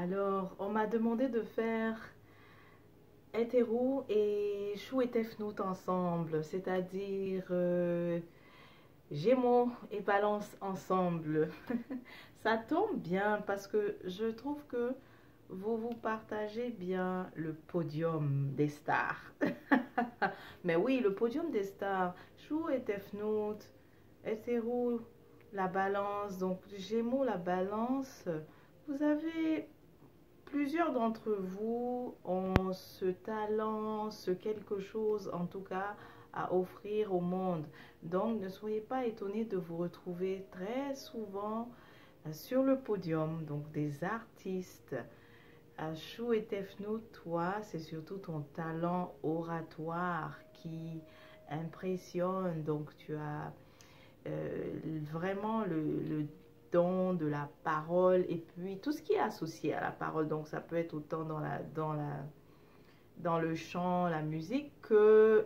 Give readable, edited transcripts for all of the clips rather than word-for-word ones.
Alors, on m'a demandé de faire hétéro et chou et tefnout ensemble, c'est-à-dire Gémeaux et Balance ensemble. Ça tombe bien parce que je trouve que vous vous partagez bien le podium des stars. Mais oui, le podium des stars, chou et tefnout, hétéro, la balance, donc Gémeaux, la balance, vous avez plusieurs d'entre vous ont ce talent, ce quelque chose en tout cas à offrir au monde. Donc ne soyez pas étonnés de vous retrouver très souvent sur le podium, donc des artistes. À Chou et Tefnou, toi, c'est surtout ton talent oratoire qui impressionne. Donc tu as vraiment le don de la parole et puis tout ce qui est associé à la parole. Donc ça peut être autant dans le chant, la musique que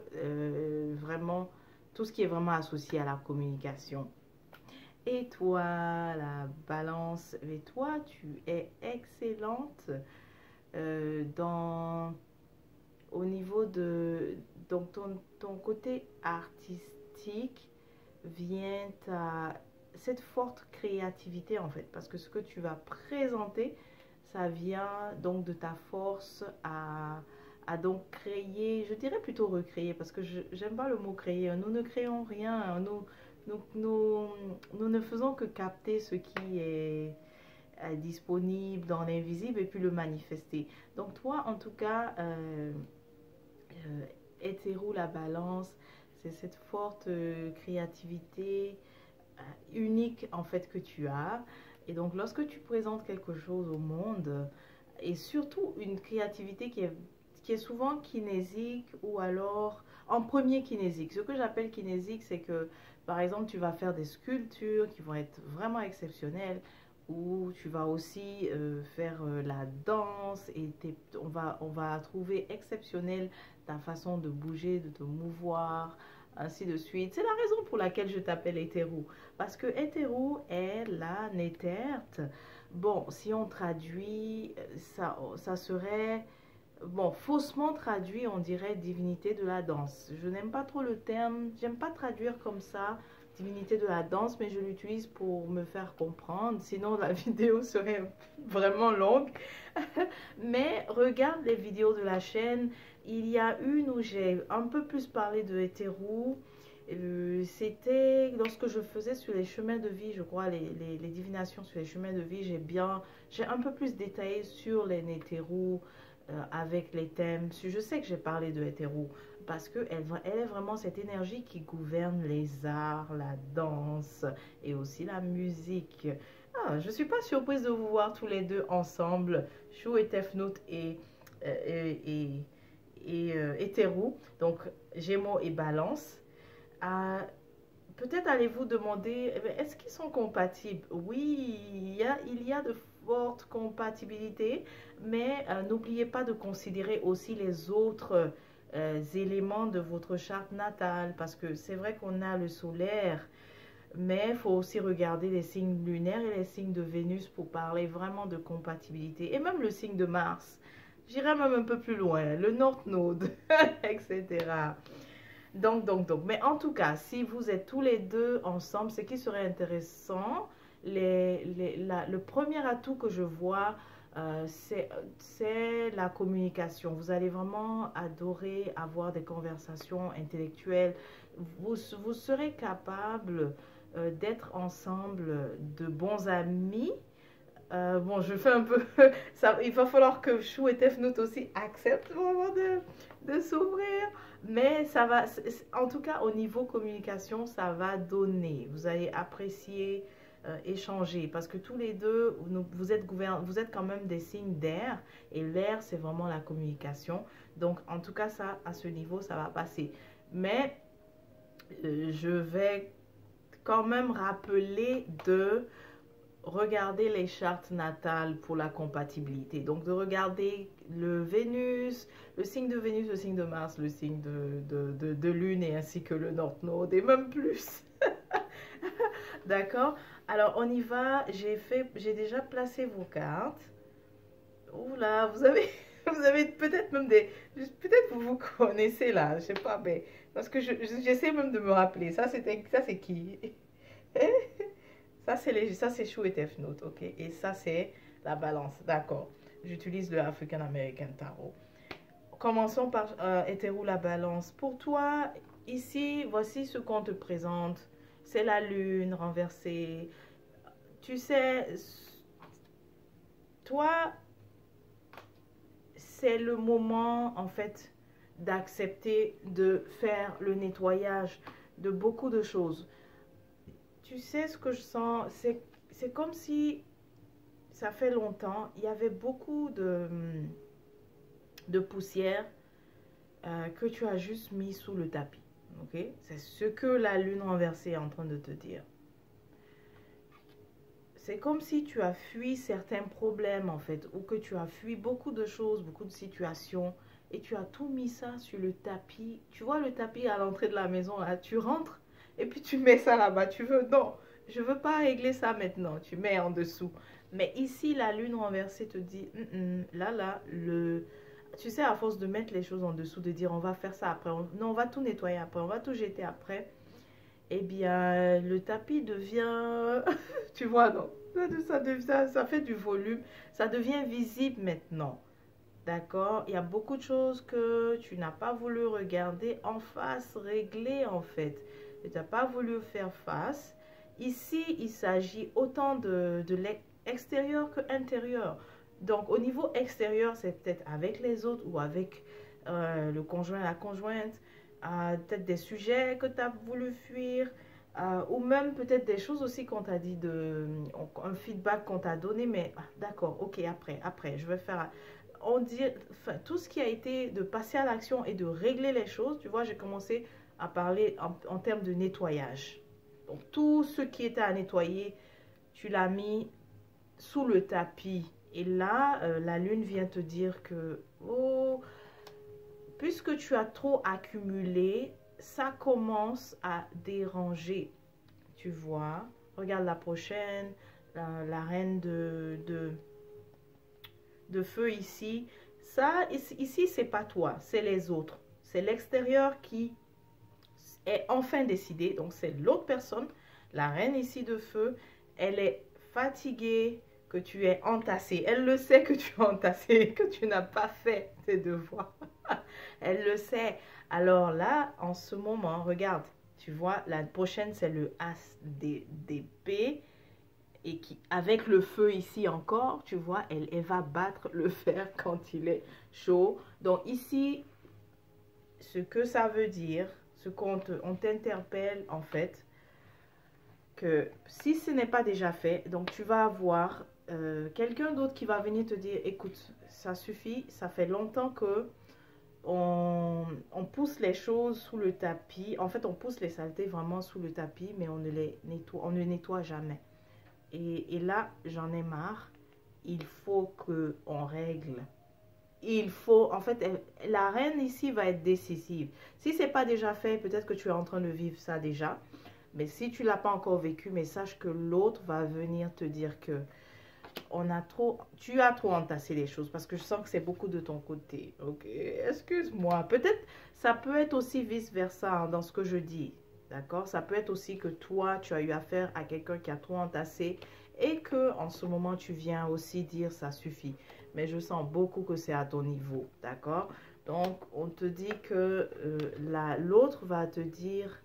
vraiment tout ce qui est vraiment associé à la communication. Et toi, la balance, et toi, tu es excellente dans au niveau de donc ton côté artistique vient à cette forte créativité en fait, parce que ce que tu vas présenter, ça vient donc de ta force à donc créer, je dirais plutôt recréer, parce que je j'aime pas le mot créer, nous ne créons rien, nous ne faisons que capter ce qui est disponible dans l'invisible et puis le manifester. Donc toi, en tout cas, hétéro, la balance, c'est cette forte créativité unique en fait que tu as. Et donc lorsque tu présentes quelque chose au monde, et surtout une créativité qui est souvent kinésique ou alors en premier kinésique. Ce que j'appelle kinésique, c'est que par exemple tu vas faire des sculptures qui vont être vraiment exceptionnelles ou tu vas aussi faire la danse et on va trouver exceptionnelle ta façon de bouger, de te mouvoir, ainsi de suite. C'est la raison pour laquelle je t'appelle hétéro. Parce que hétéro est la néterte. Bon, si on traduit, ça serait, bon, faussement traduit, on dirait divinité de la danse. Je n'aime pas trop le terme, j'aime pas traduire comme ça, divinité de la danse, mais je l'utilise pour me faire comprendre. Sinon, la vidéo serait vraiment longue. Mais regarde les vidéos de la chaîne. Il y a une où j'ai un peu plus parlé de hétéro. C'était lorsque je faisais sur les chemins de vie, je crois, les divinations sur les chemins de vie, j'ai un peu plus détaillé sur les hétéros avec les thèmes. Je sais que j'ai parlé de hétéro parce elle est vraiment cette énergie qui gouverne les arts, la danse et aussi la musique. Ah, je ne suis pas surprise de vous voir tous les deux ensemble, Chou et Tefnout et hétéro, donc Gémeaux et Balance. Euh, Peut-être allez-vous demander, est-ce qu'ils sont compatibles? Oui, il y a de fortes compatibilités, mais n'oubliez pas de considérer aussi les autres éléments de votre charte natale, parce que c'est vrai qu'on a le solaire, mais il faut aussi regarder les signes lunaires et les signes de Vénus pour parler vraiment de compatibilité, et même le signe de Mars. J'irai même un peu plus loin, le North Node, etc. Donc. Mais en tout cas, si vous êtes tous les deux ensemble, ce qui serait intéressant, le premier atout que je vois, c'est la communication. Vous allez vraiment adorer avoir des conversations intellectuelles. Vous serez capable d'être ensemble de bons amis. Bon, je fais un peu ça. Il va falloir que Chou et Tefnout aussi acceptent vraiment de s'ouvrir. Mais ça va, en tout cas, au niveau communication, ça va donner. Vous allez apprécier, échanger. Parce que tous les deux, vous êtes quand même des signes d'air. Et l'air, c'est vraiment la communication. Donc, en tout cas, ça, à ce niveau, ça va passer. Mais je vais quand même rappeler de regarder les chartes natales pour la compatibilité. Donc, de regarder le Vénus, le signe de Vénus, le signe de Mars, le signe de Lune et ainsi que le North Node et même plus. D'accord? Alors, on y va. J'ai déjà placé vos cartes. Oula, vous avez, vous avez peut-être même des... Peut-être vous vous connaissez là, je sais pas, mais... Parce que j'essaie même de me rappeler. Ça c'est qui? Ça c'est Chou et Death Note, ok? Et ça c'est la balance, d'accord. J'utilise le African American Tarot. Commençons par hétéro la balance. Pour toi, ici, voici ce qu'on te présente. C'est la lune renversée. Tu sais, toi, c'est le moment en fait d'accepter de faire le nettoyage de beaucoup de choses. Tu sais ce que je sens, c'est comme si ça fait longtemps, il y avait beaucoup de poussière que tu as juste mis sous le tapis. Ok? C'est ce que la lune renversée est en train de te dire. C'est comme si tu as fui certains problèmes en fait, ou que tu as fui beaucoup de choses, beaucoup de situations, et tu as tout mis ça sur le tapis. Tu vois le tapis à l'entrée de la maison, là, tu rentres, et puis tu mets ça là-bas. Tu veux, non, je veux pas régler ça maintenant. Tu mets en dessous. Mais ici, la lune renversée te dit, là, tu sais, à force de mettre les choses en dessous, de dire, on va faire ça après, non, on va tout nettoyer après, on va tout jeter après, eh bien, le tapis devient, tu vois, non, ça fait du volume, ça devient visible maintenant. D'accord? Il y a beaucoup de choses que tu n'as pas voulu regarder en face, régler en fait. Tu n'as pas voulu faire face. Ici, il s'agit autant de l'extérieur que intérieur. Donc, au niveau extérieur, c'est peut-être avec les autres ou avec le conjoint, la conjointe. Peut-être des sujets que tu as voulu fuir. Ou même peut-être des choses aussi qu'on t'a dit, un feedback qu'on t'a donné. Mais d'accord, ok, après, je vais faire... On dit, enfin, tout ce qui a été de passer à l'action et de régler les choses, tu vois, j'ai commencé à parler en termes de nettoyage. Donc, tout ce qui était à nettoyer, tu l'as mis sous le tapis. Et là, la lune vient te dire que, oh, puisque tu as trop accumulé, ça commence à déranger. Tu vois, regarde la prochaine, la reine de feu ici. Ça, ici, c'est pas toi, c'est les autres. C'est l'extérieur qui est enfin décidé. Donc, c'est l'autre personne. La reine ici de feu, elle est fatiguée, que tu es entassé. Elle le sait que tu es entassé, que tu n'as pas fait tes devoirs. Elle le sait. Alors là, en ce moment, regarde, tu vois, la prochaine, c'est le as d'épée. Et qui, avec le feu ici encore, tu vois, elle va battre le fer quand il est chaud. Donc ici, ce que ça veut dire, ce qu'on t'interpelle en fait, que si ce n'est pas déjà fait, donc tu vas avoir quelqu'un d'autre qui va venir te dire, écoute, ça suffit, ça fait longtemps que on pousse les choses sous le tapis. En fait, on pousse les saletés vraiment sous le tapis, mais on ne nettoie jamais. Et là, j'en ai marre. Il faut qu'on règle. Il faut, en fait, la reine ici va être décisive. Si ce n'est pas déjà fait, peut-être que tu es en train de vivre ça déjà. Mais si tu ne l'as pas encore vécu, mais sache que l'autre va venir te dire que tu as trop entassé les choses parce que je sens que c'est beaucoup de ton côté. Ok, excuse-moi. Peut-être, ça peut être aussi vice-versa hein, dans ce que je dis. D'accord? Ça peut être aussi que toi, tu as eu affaire à quelqu'un qui a trop entassé et que en ce moment, tu viens aussi dire ça suffit. Mais je sens beaucoup que c'est à ton niveau. D'accord? Donc, on te dit que l'autre va te dire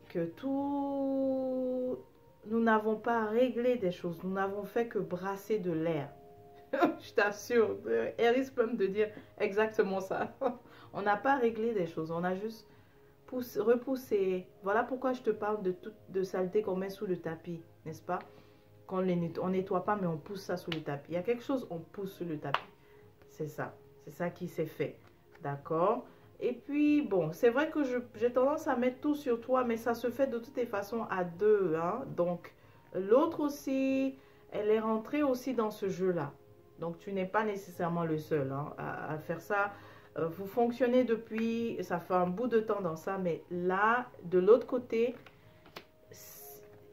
que tout... Nous n'avons pas réglé des choses. Nous n'avons fait que brasser de l'air. Je t'assure. Eris peut me dire exactement ça. On n'a pas réglé des choses. On a juste repoussé. Voilà pourquoi je te parle de toute de saleté qu'on met sous le tapis. N'est-ce pas? On nettoie pas, mais on pousse ça sous le tapis. Il y a quelque chose, on pousse sous le tapis. C'est ça. C'est ça qui s'est fait. D'accord? Et puis, bon, c'est vrai que j'ai tendance à mettre tout sur toi, mais ça se fait de toutes les façons à deux. Hein? Donc, l'autre aussi, elle est rentrée aussi dans ce jeu-là. Donc, tu n'es pas nécessairement le seul hein, à faire ça. Vous fonctionnez depuis, ça fait un bout de temps dans ça, mais là, de l'autre côté,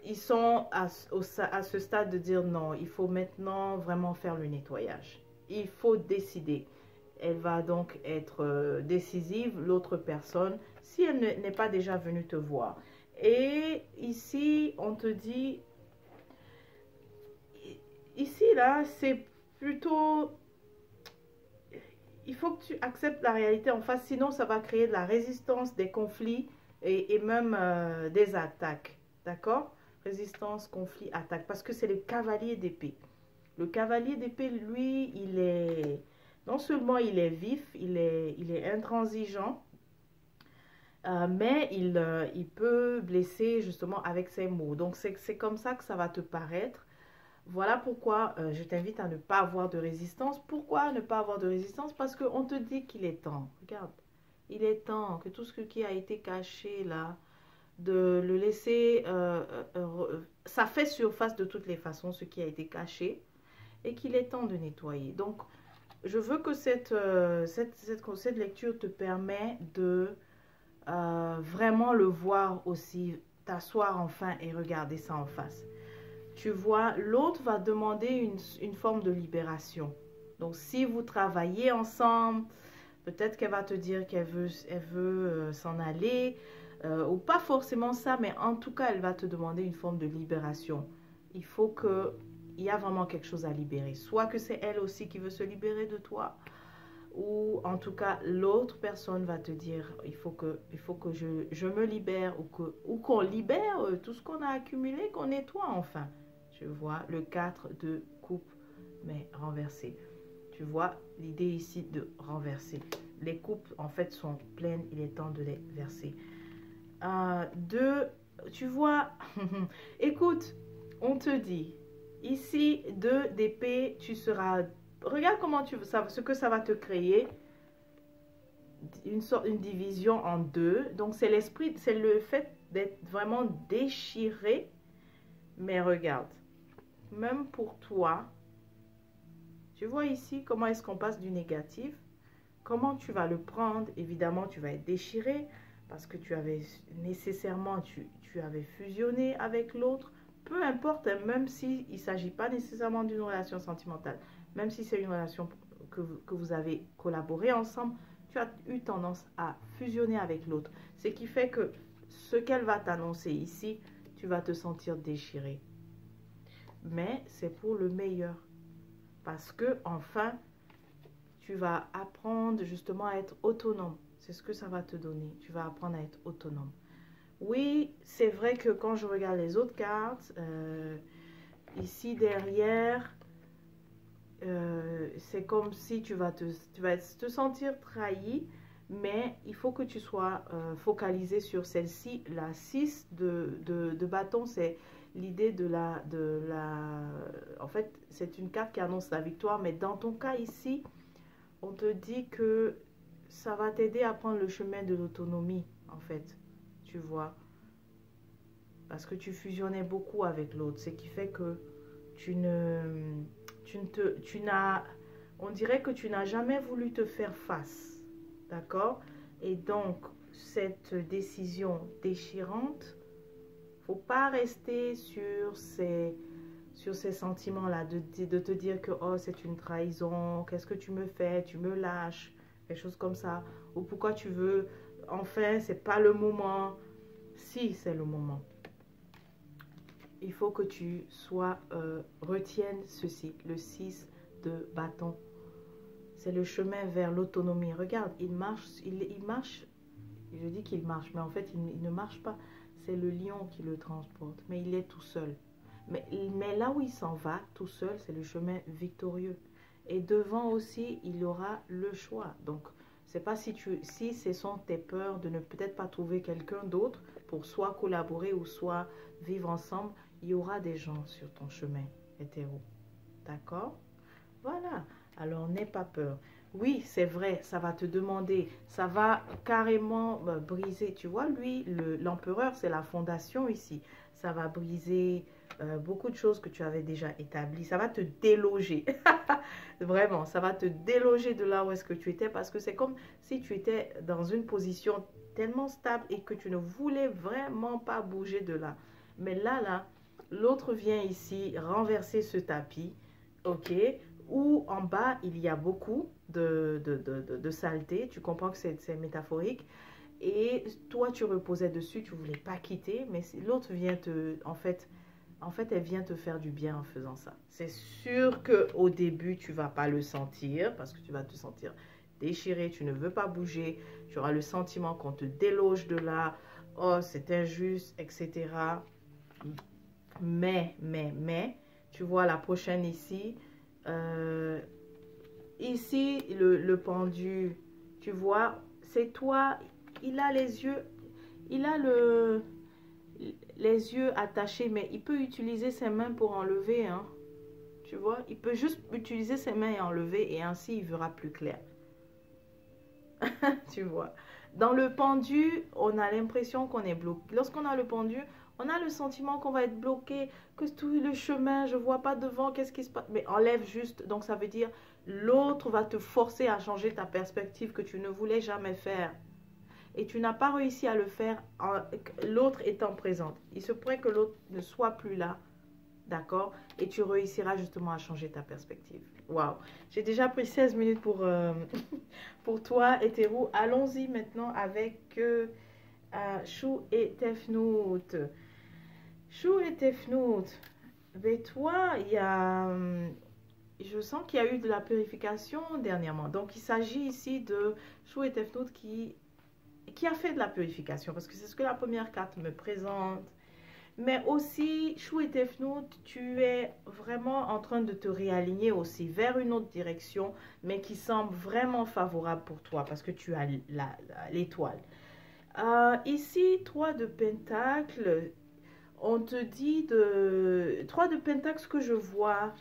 ils sont à ce stade de dire non, il faut maintenant vraiment faire le nettoyage. il faut décider. Elle va donc être décisive, l'autre personne, si elle n'est pas déjà venue te voir. Et ici, on te dit, ici, là, c'est plutôt, il faut que tu acceptes la réalité en face, sinon ça va créer de la résistance, des conflits et même des attaques. D'accord? Résistance, conflit, attaque. Parce que c'est le cavalier d'épée. Le cavalier d'épée, lui, il est... Non seulement il est vif, il est intransigeant, mais il peut blesser justement avec ses mots. Donc c'est comme ça que ça va te paraître. Voilà pourquoi je t'invite à ne pas avoir de résistance. Pourquoi ne pas avoir de résistance? Parce qu'on te dit qu'il est temps. Regarde, il est temps que tout ce qui a été caché là, de le laisser... ça fait surface de toutes les façons, ce qui a été caché, et qu'il est temps de nettoyer. Donc, je veux que cette lecture te permet de vraiment le voir aussi, t'asseoir enfin et regarder ça en face. Tu vois, l'autre va demander une forme de libération. Donc, si vous travaillez ensemble, peut-être qu'elle va te dire qu'elle veut s'en aller, ou pas forcément ça, mais en tout cas, elle va te demander une forme de libération. Il faut que il y a vraiment quelque chose à libérer. Soit que c'est elle aussi qui veut se libérer de toi, ou en tout cas, l'autre personne va te dire, il faut que je me libère, ou qu'on libère tout ce qu'on a accumulé, qu'on nettoie enfin. Tu vois, le 4 de coupe, mais renversé. Tu vois, l'idée ici de renverser. Les coupes, en fait, sont pleines, il est temps de les verser. 2, tu vois, écoute, on te dit, ici, 2 d'épée, tu seras... Regarde comment ce que ça va te créer. Une division en deux. Donc, c'est l'esprit, c'est le fait d'être vraiment déchiré. Mais regarde, même pour toi, tu vois ici comment est-ce qu'on passe du négatif. Comment tu vas le prendre? Évidemment, tu vas être déchiré parce que tu avais nécessairement, tu avais fusionné avec l'autre. Peu importe, même s'il ne s'agit pas nécessairement d'une relation sentimentale, même si c'est une relation que vous avez collaboré ensemble, tu as eu tendance à fusionner avec l'autre. Ce qui fait que ce qu'elle va t'annoncer ici, tu vas te sentir déchiré. Mais c'est pour le meilleur. Parce que, enfin, tu vas apprendre justement à être autonome. C'est ce que ça va te donner. Tu vas apprendre à être autonome. Oui, c'est vrai que quand je regarde les autres cartes, ici derrière, c'est comme si tu vas te sentir trahi, mais il faut que tu sois focalisé sur celle-ci. La 6 de bâton, c'est l'idée de la... En fait, c'est une carte qui annonce la victoire, mais dans ton cas ici, on te dit que ça va t'aider à prendre le chemin de l'autonomie, en fait, tu vois. Parce que tu fusionnais beaucoup avec l'autre, ce qui fait que on dirait que tu n'as jamais voulu te faire face, d'accord? Et donc, cette décision déchirante, faut pas rester sur ces sentiments-là, de te dire que oh, c'est une trahison, qu'est-ce que tu me fais, tu me lâches, des choses comme ça, ou pourquoi tu veux, enfin, c'est pas le moment. Si, c'est le moment. Il faut que tu retiennes ceci, le 6 de bâton. C'est le chemin vers l'autonomie. Regarde, il marche, je dis qu'il marche, mais en fait, il ne marche pas. C'est le lion qui le transporte, mais il est tout seul. Mais là où il s'en va, tout seul, c'est le chemin victorieux. Et devant aussi, il y aura le choix. Donc, c'est pas si ce sont tes peurs de ne peut-être pas trouver quelqu'un d'autre pour soit collaborer ou soit vivre ensemble, il y aura des gens sur ton chemin hétéro. D'accord? Voilà. Alors, n'aie pas peur. Oui, c'est vrai, ça va te demander, ça va carrément briser. Tu vois, lui, l'empereur, c'est la fondation ici. Ça va briser beaucoup de choses que tu avais déjà établies. Ça va te déloger. Vraiment, ça va te déloger de là où est-ce que tu étais parce que c'est comme si tu étais dans une position tellement stable et que tu ne voulais vraiment pas bouger de là. Mais là, l'autre vient ici renverser ce tapis, ok, où en bas, il y a beaucoup de saleté. Tu comprends que c'est métaphorique. Et toi, tu reposais dessus, tu ne voulais pas quitter, mais l'autre vient te... En fait, elle vient te faire du bien en faisant ça. C'est sûr qu'au début, tu ne vas pas le sentir parce que tu vas te sentir déchiré, tu ne veux pas bouger, tu auras le sentiment qu'on te déloge de là, oh, c'est injuste, etc. Mais, tu vois la prochaine ici, ici, le pendu, tu vois, c'est toi, il a les yeux, il a les yeux attachés, mais il peut utiliser ses mains pour enlever, hein. Tu vois, il peut juste utiliser ses mains et enlever, et ainsi il verra plus clair. Tu vois. Dans le pendu, on a l'impression qu'on est bloqué. Lorsqu'on a le pendu, on a le sentiment qu'on va être bloqué, que tout le chemin, je ne vois pas devant, qu'est-ce qui se passe. Mais enlève juste, donc ça veut dire l'autre va te forcer à changer ta perspective que tu ne voulais jamais faire. Et tu n'as pas réussi à le faire, l'autre étant présente. Il se pourrait que l'autre ne soit plus là, d'accord? Et tu réussiras justement à changer ta perspective. Waouh! J'ai déjà pris 16 minutes pour toi, Hétéro. Allons-y maintenant avec Chou et Tefnout. Chou et Tefnout. Mais toi, il y a... je sens qu'il y a eu de la purification dernièrement. Donc, il s'agit ici de Chou et Tefnout qui a fait de la purification, parce que c'est ce que la première carte me présente. Mais aussi, Chou et Tefnout, tu es vraiment en train de te réaligner aussi vers une autre direction, mais qui semble vraiment favorable pour toi, parce que tu as l'étoile. Ici, 3 de Pentacle, on te dit de... 3 de Pentacle, ce que je vois,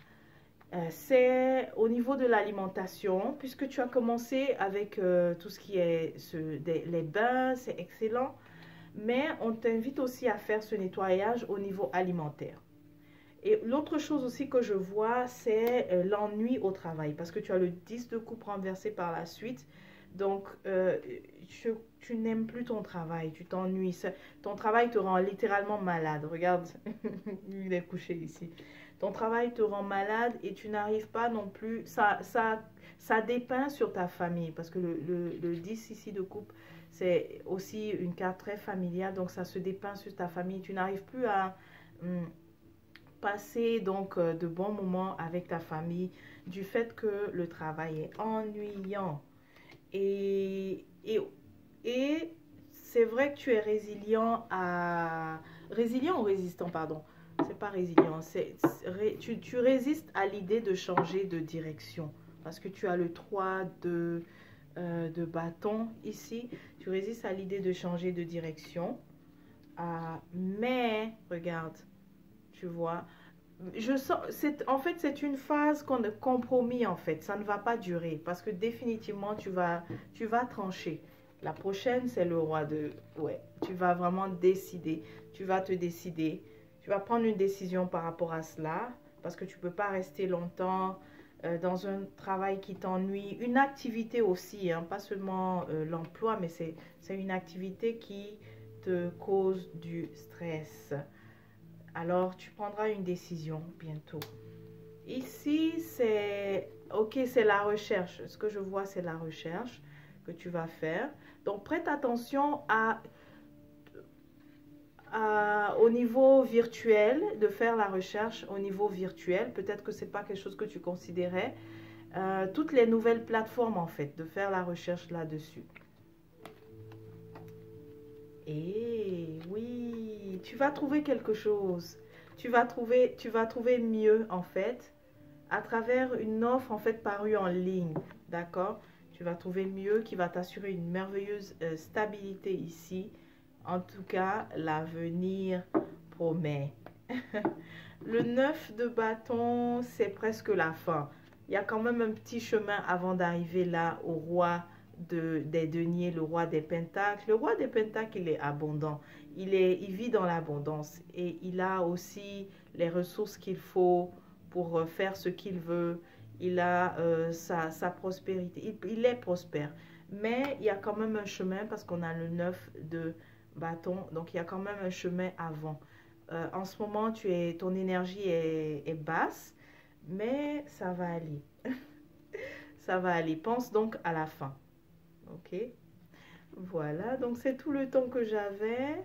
c'est au niveau de l'alimentation, puisque tu as commencé avec tout ce qui est les bains, c'est excellent. Mais on t'invite aussi à faire ce nettoyage au niveau alimentaire. Et l'autre chose aussi que je vois, c'est l'ennui au travail, parce que tu as le 10 de coupe renversé par la suite. Donc, tu n'aimes plus ton travail, tu t'ennuies. Ton travail te rend littéralement malade. Regarde, il est couché ici. Ton travail te rend malade et tu n'arrives pas non plus. Ça dépeint sur ta famille, parce que le 10 ici de coupe, c'est aussi une carte très familiale. Donc, ça se dépeint sur ta famille. Tu n'arrives plus à passer donc de bons moments avec ta famille du fait que le travail est ennuyant. Et c'est vrai que tu es résilient ou résistant, pardon. C'est pas résilient, tu résistes à l'idée de changer de direction. Parce que tu as le 3 de bâton ici. Tu résistes à l'idée de changer de direction. Mais, regarde, tu vois, en fait, c'est une phase qu'on a compromis, en fait. Ça ne va pas durer parce que définitivement, tu vas trancher. La prochaine, c'est le roi de... Ouais, tu vas vraiment décider. Tu vas te décider. Tu vas prendre une décision par rapport à cela parce que tu ne peux pas rester longtemps dans un travail qui t'ennuie. Une activité aussi, hein, pas seulement l'emploi, mais c'est une activité qui te cause du stress. Alors, tu prendras une décision bientôt. Ici, c'est... Ok, c'est la recherche. Ce que je vois, c'est la recherche que tu vas faire. Donc, prête attention au niveau virtuel, de faire la recherche au niveau virtuel. Peut-être que ce n'est pas quelque chose que tu considérais. Toutes les nouvelles plateformes, en fait, de faire la recherche là-dessus. Et oui, tu vas trouver quelque chose. Tu vas trouver mieux, en fait, à travers une offre, en fait, parue en ligne. D'accord? Tu vas trouver mieux qui va t'assurer une merveilleuse stabilité ici. En tout cas, l'avenir promet. Le 9 de bâton, c'est presque la fin. Il y a quand même un petit chemin avant d'arriver là au roi des deniers, le roi des pentacles. Le roi des pentacles, il est abondant. Il vit dans l'abondance et il a aussi les ressources qu'il faut pour faire ce qu'il veut. Il a sa prospérité. Il est prospère. Mais il y a quand même un chemin parce qu'on a le 9 de bâton. Donc, il y a quand même un chemin avant. En ce moment, ton énergie est basse. Mais mais ça va aller. Ça va aller. Pense donc à la fin. Ok? Voilà, donc c'est tout le temps que j'avais.